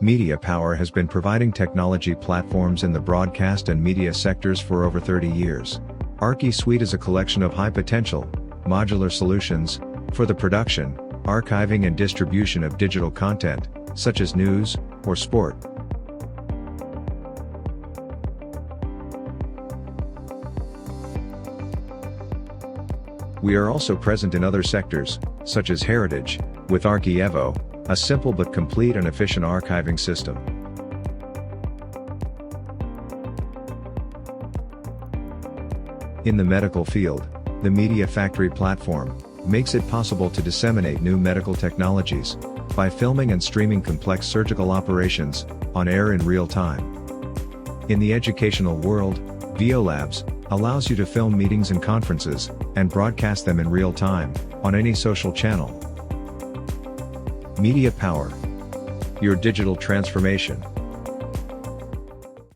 MediaPower has been providing technology platforms in the broadcast and media sectors for over 30 years. Arkki SUITE is a collection of high-potential, modular solutions for the production, archiving and distribution of digital content, such as news or sport. We are also present in other sectors, such as heritage, with ArkkiEvo, a simple but complete and efficient archiving system. In the medical field, the MediaFactory platform makes it possible to disseminate new medical technologies by filming and streaming complex surgical operations on air in real time. In the educational world, Veolabs allows you to film meetings and conferences and broadcast them in real time on any social channel. MediaPower, your digital transformation.